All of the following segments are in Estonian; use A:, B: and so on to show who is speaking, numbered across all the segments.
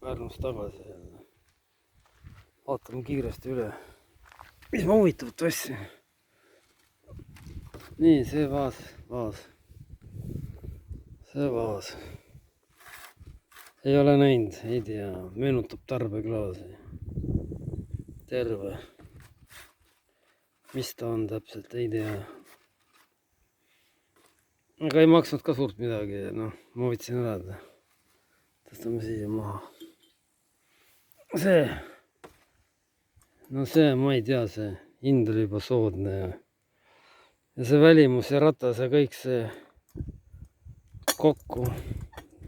A: Pärnust tagasi jälle. Vaatame kiiresti üle. Mis ma huvitavat asja. Nii, see vaas. See vaas. Ei ole näinud, ei tea. Meenutab tarbeklaasi. Terve. Mis ta on täpselt, ei tea. Aga ei maksnud ka suurt midagi. Noh, ma võtsin ära. Tõstame siia maha. See. No see, ma ei tea, see hind oli juba soodne. Ja see välimus ja ratas ja kõik see kokku.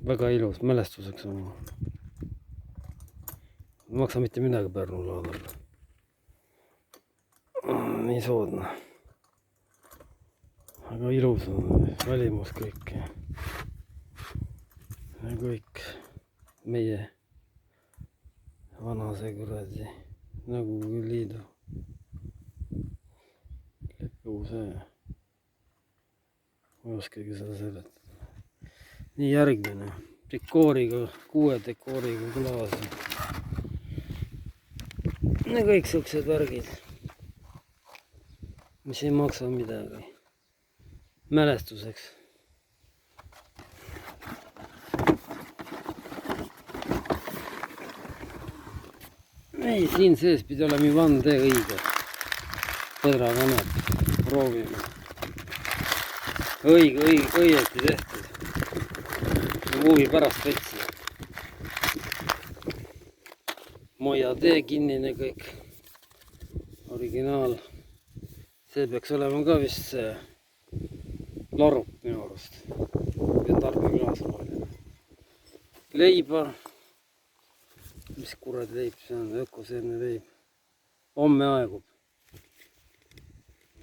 A: Väga ilus, mälestuseks oma. Ei maksa mitte midagi Pärnu laadal. Nii soodne. Aga ilus on välimus kõik. Ja kõik meie vana see kuradi Nõukogude Liidu lipu see. Ma ei oskagi seda seletada. Nii järgmine. Dekooriga, 6 dekooriga klaas. Ja kõik siuksed värgid, mis ei maksa midagi. Mälestuseks. Ei, siin sees pidi olema vande õige. Põdrakanep. Proovime. Õieti tehtud. Huvi pärast võtsin. Moja tee kinnine kõik. Originaal. See peaks olema ka vist see larup minu arust. Ja tarbeklaas on. Leiba. Mis kuradi leib see on? Ökoseemne leib. Homme aegub.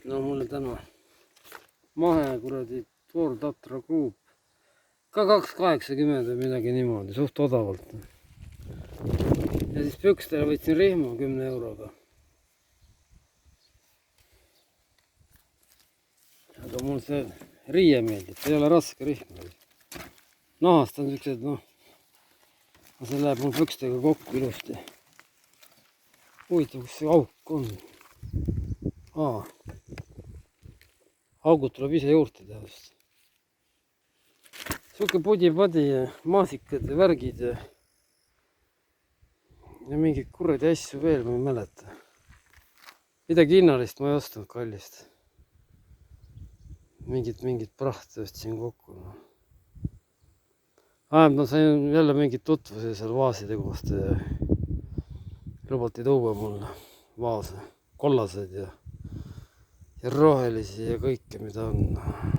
A: No mulle täna mahe kuradi Toor Tatra Group. Ka 2,80 või midagi niimoodi. Suht odavalt. Ja siis pükstele võtsin rihma 10 euroga. Aga mul see riie meeldib. See ei ole raske rihm. Nahast on siuksed, noh. See läheb mul pükstega kokku ilusti. Huvitav, kus see auk on. Augud tuleb ise juurde teha vist. Siuke pudi-padi ja maasikad ja värgid ja mingid kuradi asju veel, ma ei mäleta. Midagi hinnalist ma ei ostnud, kallist. Mingid prahti ostsin kokku. Ma sain jälle mingid tutvusi seal vaaside kohta ja lubati tuua mulle vaase, kollased ja rohelisi ja kõike, mida on.